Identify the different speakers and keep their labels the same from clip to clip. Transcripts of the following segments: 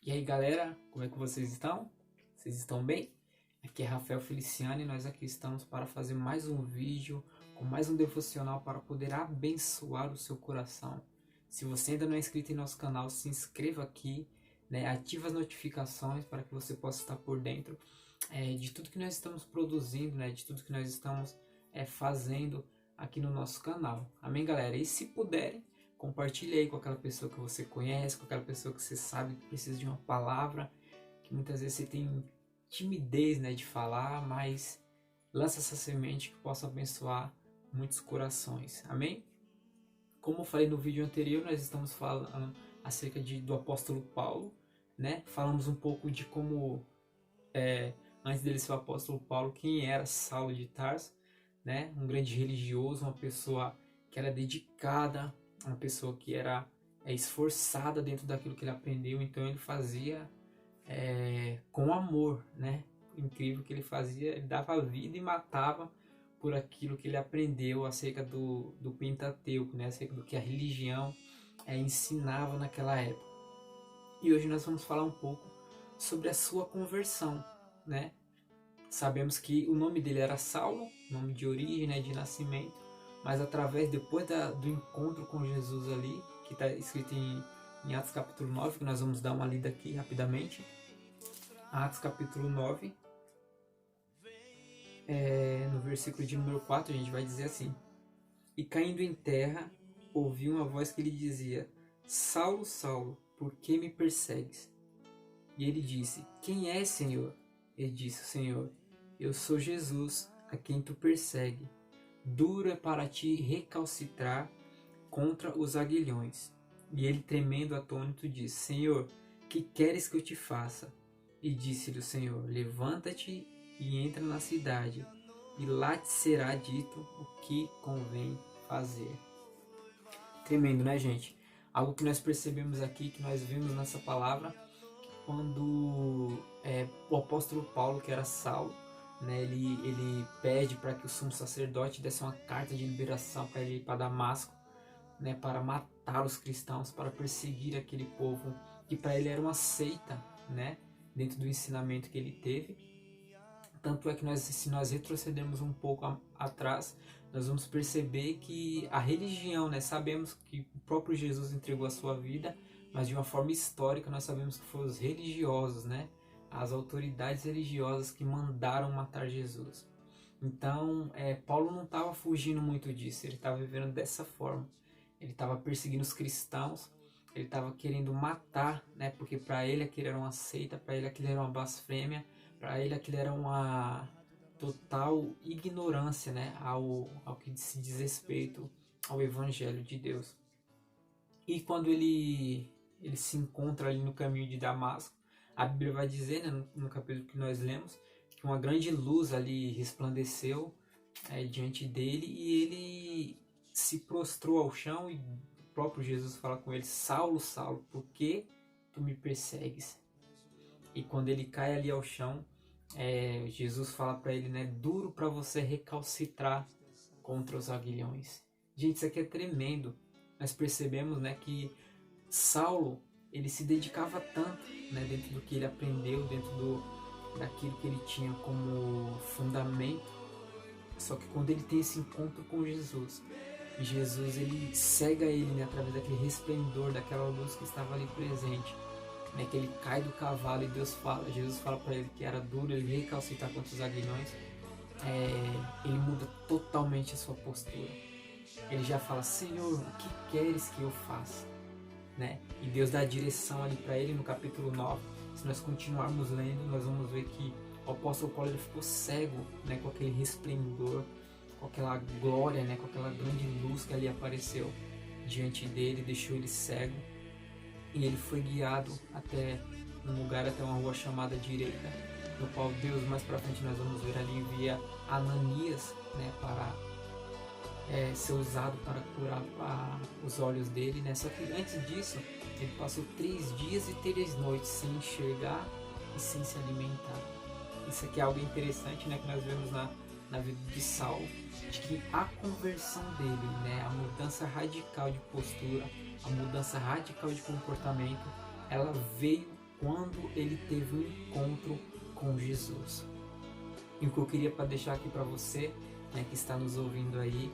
Speaker 1: E aí galera, como é que vocês estão? Vocês estão bem? Aqui é Rafael Feliciano e nós aqui estamos para fazer mais um vídeo com mais um devocional para poder abençoar o seu coração. Se você ainda não é inscrito em nosso canal, se inscreva aqui, né? Ative as notificações para que você possa estar por dentro de tudo que nós estamos produzindo, né? De tudo que nós estamos fazendo aqui no nosso canal. Amém, galera? E se puderem, compartilhe aí com aquela pessoa que você conhece, com aquela pessoa que você sabe que precisa de uma palavra, que muitas vezes você tem timidez, né, de falar, mas lança essa semente que possa abençoar muitos corações. Amém? Como eu falei no vídeo anterior, nós estamos falando acerca do apóstolo Paulo, né? Falamos um pouco de como, antes dele ser o apóstolo Paulo, quem era Saulo de Tarso, né? Um grande religioso, uma pessoa que era dedicada, uma pessoa que era esforçada dentro daquilo que ele aprendeu, então ele fazia com amor, né? Incrível que ele fazia, ele dava vida e matava por aquilo que ele aprendeu acerca do Pentateuco, né? Acerca do que a religião ensinava naquela época. E hoje nós vamos falar um pouco sobre a sua conversão, né? Sabemos que o nome dele era Saulo, nome de origem, né, de nascimento, mas depois do encontro com Jesus ali, que está escrito em Atos capítulo 9, que nós vamos dar uma lida aqui rapidamente. Atos capítulo 9, no versículo de número 4, a gente vai dizer assim: E caindo em terra, ouvi uma voz que lhe dizia: Saulo, Saulo, por que me persegues? E ele disse: Quem és, Senhor? Ele disse: Senhor, eu sou Jesus, a quem tu persegue. Duro é para ti recalcitrar contra os aguilhões. E ele, tremendo, atônito, disse: Senhor, que queres que eu te faça? E disse-lhe o Senhor: Levanta-te e entra na cidade, e lá te será dito o que convém fazer. Tremendo, né, gente? Algo que nós percebemos aqui, que nós vimos nessa palavra, quando o apóstolo Paulo, que era Saulo, né, ele pede para que o sumo sacerdote desse uma carta de liberação para ele ir para Damasco, né, para matar os cristãos, para perseguir aquele povo que para ele era uma seita, né, dentro do ensinamento que ele teve. Tanto é que se nós retrocedermos um pouco atrás, nós vamos perceber que a religião, né, sabemos que o próprio Jesus entregou a sua vida, mas de uma forma histórica nós sabemos que foram os religiosos, né, as autoridades religiosas que mandaram matar Jesus. Então, Paulo não estava fugindo muito disso, ele estava vivendo dessa forma. Ele estava perseguindo os cristãos, ele estava querendo matar, né, porque para ele aquilo era uma seita, para ele aquilo era uma blasfêmia, para ele aquilo era uma total ignorância, né, ao que se diz respeito ao Evangelho de Deus. E quando ele se encontra ali no caminho de Damasco, a Bíblia vai dizer, né, no capítulo que nós lemos, que uma grande luz ali resplandeceu diante dele e ele se prostrou ao chão e o próprio Jesus fala com ele: Saulo, Saulo, por que tu me persegues? E quando ele cai ali ao chão, Jesus fala para ele, né, duro para você recalcitrar contra os aguilhões. Gente, isso aqui é tremendo. Nós percebemos, né, que Saulo, ele se dedicava tanto, né, dentro do que ele aprendeu, dentro daquilo que ele tinha como fundamento. Só que quando ele tem esse encontro com Jesus, e Jesus ele cega ele, né, através daquele resplendor, daquela luz que estava ali presente, né, que ele cai do cavalo e Jesus fala para ele que era duro ele recalcitar contra os aguilhões. Ele muda totalmente a sua postura. Ele já fala: Senhor, o que queres que eu faça? Né? E Deus dá a direção ali para ele no capítulo 9. Se nós continuarmos lendo, nós vamos ver que o apóstolo Paulo ele ficou cego, né, com aquele resplendor, com aquela glória, né, com aquela grande luz que ali apareceu diante dele, deixou ele cego. E ele foi guiado até um lugar, até uma rua chamada Direita, no qual Deus, mais para frente nós vamos ver ali, envia Ananias, né, para ser usado para curar os olhos dele, né? Só que antes disso, ele passou 3 dias e 3 noites sem enxergar e sem se alimentar. Isso aqui é algo interessante, né, que nós vemos na vida de Saulo, de que a conversão dele, né, a mudança radical de postura, a mudança radical de comportamento, ela veio quando ele teve um encontro com Jesus. E o que eu queria deixar aqui para você, né, que está nos ouvindo aí,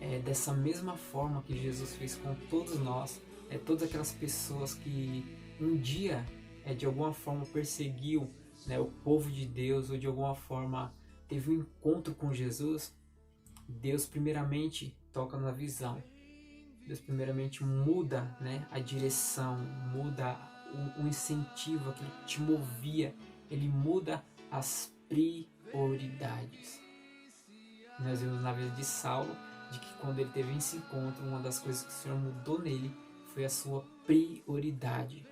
Speaker 1: é dessa mesma forma que Jesus fez com todos nós, todas aquelas pessoas que um dia de alguma forma perseguiu, né, o povo de Deus, ou de alguma forma teve um encontro com Jesus. Deus primeiramente toca na visão. Deus primeiramente muda, né, a direção, muda o incentivo, aquilo que te movia. Ele muda as prioridades. Nós vimos na vida de Saulo, de que quando ele teve esse encontro, uma das coisas que o Senhor mudou nele foi a sua prioridade,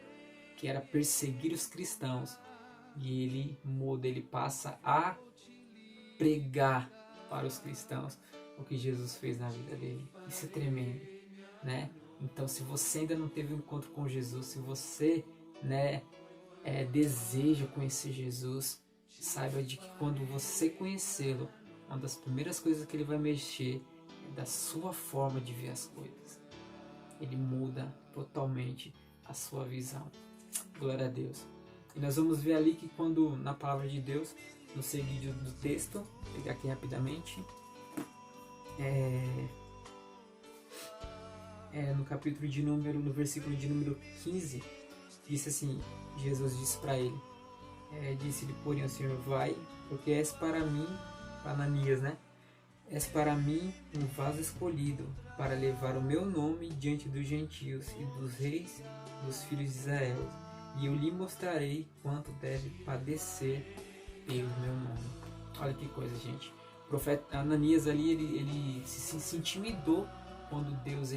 Speaker 1: que era perseguir os cristãos. E ele muda, ele passa a pregar para os cristãos o que Jesus fez na vida dele. Isso é tremendo, né? Então, se você ainda não teve um encontro com Jesus, se você, né, deseja conhecer Jesus, saiba de que quando você conhecê-lo, uma das primeiras coisas que ele vai mexer é da sua forma de ver as coisas. Ele muda totalmente a sua visão. Glória a Deus. E nós vamos ver ali que quando na palavra de Deus, no seguinte do texto, vou pegar aqui rapidamente, no capítulo no versículo de número 15, disse assim, Jesus disse para ele, disse-lhe, porém, o Senhor, vai, porque és para mim, Ananias, né? És para mim um vaso escolhido, para levar o meu nome diante dos gentios e dos reis dos filhos de Israel, e eu lhe mostrarei quanto deve padecer pelo meu nome. Olha que coisa, gente. O profeta Ananias ali, ele se intimidou quando Deus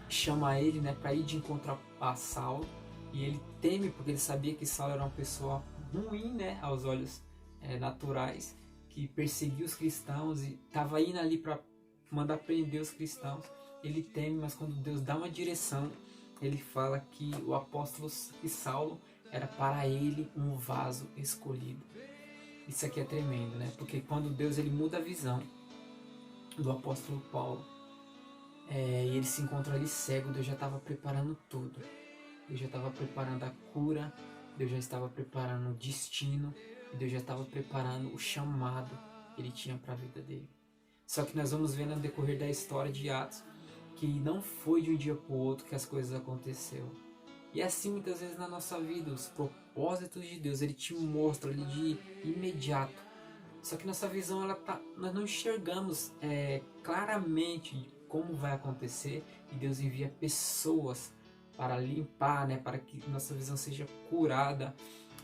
Speaker 1: chama ele, né, para ir de encontro a Saulo, e ele teme porque ele sabia que Saulo era uma pessoa ruim, né, aos olhos naturais, que perseguia os cristãos e estava indo ali para mandar prender os cristãos. Ele teme, mas quando Deus dá uma direção, ele fala que o apóstolo Saulo era para ele um vaso escolhido. Isso aqui é tremendo, né? Porque quando Deus muda a visão do apóstolo Paulo, e ele se encontra ali cego, Deus já estava preparando tudo. Deus já estava preparando a cura, Deus já estava preparando o destino, Deus já estava preparando o chamado que ele tinha para a vida dele. Só que nós vamos ver no decorrer da história de Atos que não foi de um dia para o outro que as coisas aconteceram. E assim muitas vezes na nossa vida, os propósitos de Deus, ele te mostra ali de imediato. Só que nossa visão, nós não enxergamos claramente como vai acontecer, e Deus envia pessoas para limpar, né, para que nossa visão seja curada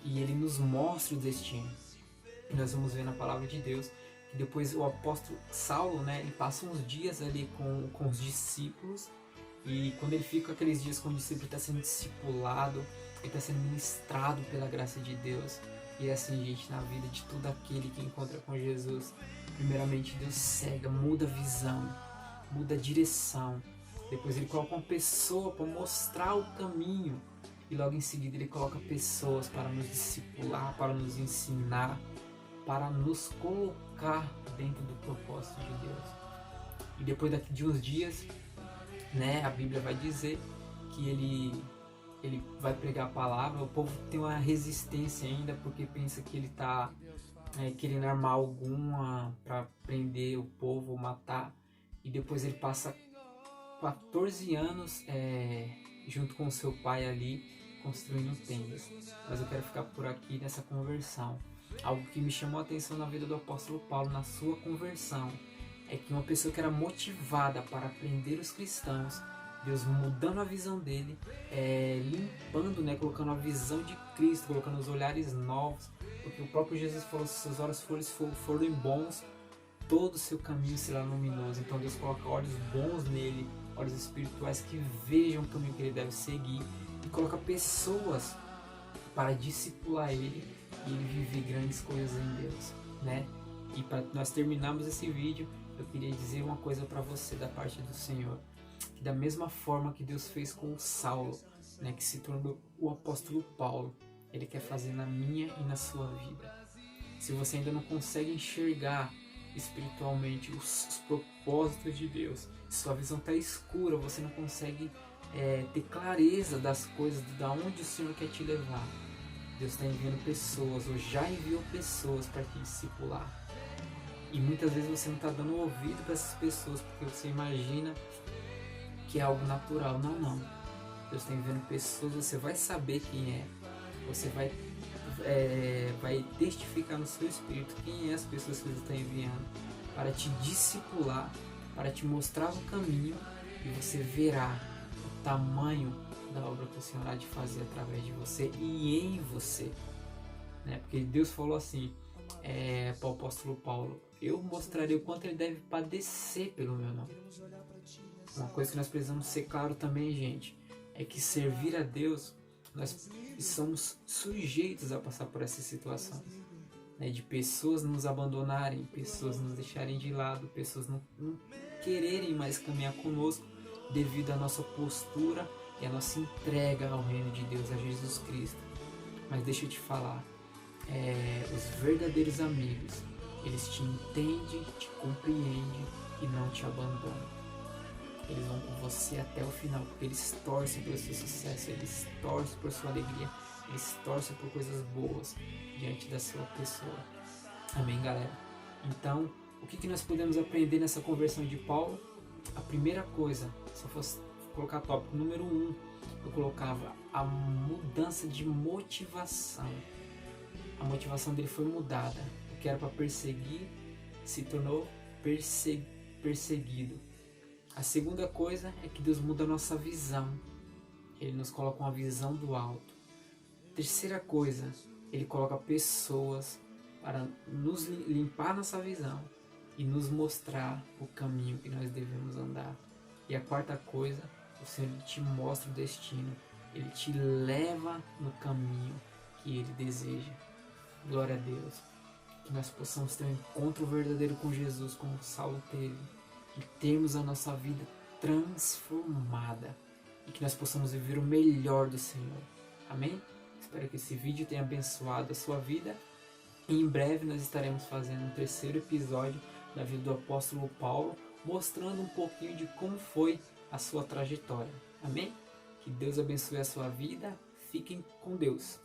Speaker 1: e ele nos mostre o destino. E nós vamos ver na palavra de Deus que depois o apóstolo Saulo, né, ele passa uns dias ali com os discípulos, e quando ele fica aqueles dias com o discípulo, ele está sendo discipulado, ele está sendo ministrado pela graça de Deus. E é assim, gente, na vida de todo aquele que encontra com Jesus, primeiramente Deus cega, muda a visão, muda a direção. Depois ele coloca uma pessoa para mostrar o caminho, e logo em seguida ele coloca pessoas para nos discipular, para nos ensinar, para nos colocar dentro do propósito de Deus. E depois daqui de uns dias, né, a Bíblia vai dizer que ele vai pregar a palavra. O povo tem uma resistência ainda, porque pensa que ele está querendo armar alguma para prender o povo, matar. E depois ele passa 14 anos junto com seu pai ali, construindo tendas. Mas eu quero ficar por aqui nessa conversão. Algo que me chamou a atenção na vida do apóstolo Paulo, na sua conversão, é que uma pessoa que era motivada para prender os cristãos, Deus mudando a visão dele, limpando, né, colocando a visão de Cristo, colocando os olhares novos, porque o próprio Jesus falou, se seus olhos forem bons, todo o seu caminho será luminoso. Então Deus coloca olhos bons nele, olhos espirituais que vejam o caminho que ele deve seguir, e coloca pessoas para discipular ele e ele viver grandes coisas em Deus, né? E para nós terminarmos esse vídeo, eu queria dizer uma coisa para você da parte do Senhor, que da mesma forma que Deus fez com o Saulo, né, que se tornou o apóstolo Paulo, ele quer fazer na minha e na sua vida. Se você ainda não consegue enxergar espiritualmente os propósitos de Deus, sua visão está escura, você não consegue ter clareza das coisas, da onde o Senhor quer te levar. Deus está enviando pessoas, ou já enviou pessoas para te discipular. E muitas vezes você não está dando ouvido para essas pessoas, porque você imagina que é algo natural. Não, não. Deus está enviando pessoas, você vai saber quem é. Você vai testificar no seu espírito quem é as pessoas que Deus está enviando para te discipular, para te mostrar o caminho, e você verá o tamanho da obra que o Senhor há de fazer através de você e em você, né? Porque Deus falou assim para o apóstolo Paulo: eu mostrarei o quanto ele deve padecer pelo meu nome. Uma coisa que nós precisamos ser claro também, gente, é que servir a Deus, nós somos sujeitos a passar por essas situações, né? De pessoas nos abandonarem, pessoas nos deixarem de lado, pessoas não quererem mais caminhar conosco devido à nossa postura e à nossa entrega ao reino de Deus, a Jesus Cristo. Mas deixa eu te falar, os verdadeiros amigos, eles te entendem, te compreendem e não te abandonam. Eles vão com você até o final, porque eles torcem pelo seu sucesso, eles torcem por sua alegria, eles torcem por coisas boas diante da sua pessoa. Amém, galera? Então, o que nós podemos aprender nessa conversão de Paulo? A primeira coisa, se eu fosse colocar tópico número 1, eu colocava a mudança de motivação. A motivação dele foi mudada. O que era para perseguir se tornou perseguido. A segunda coisa é que Deus muda a nossa visão. Ele nos coloca uma visão do alto. Terceira coisa, Ele coloca pessoas para nos limpar nossa visão e nos mostrar o caminho que nós devemos andar. E a quarta coisa, o Senhor te mostra o destino. Ele te leva no caminho que Ele deseja. Glória a Deus. Que nós possamos ter um encontro verdadeiro com Jesus, como Saulo teve. E termos a nossa vida transformada. E que nós possamos viver o melhor do Senhor. Amém? Espero que esse vídeo tenha abençoado a sua vida. E em breve nós estaremos fazendo um terceiro episódio da vida do apóstolo Paulo, mostrando um pouquinho de como foi a sua trajetória. Amém? Que Deus abençoe a sua vida. Fiquem com Deus.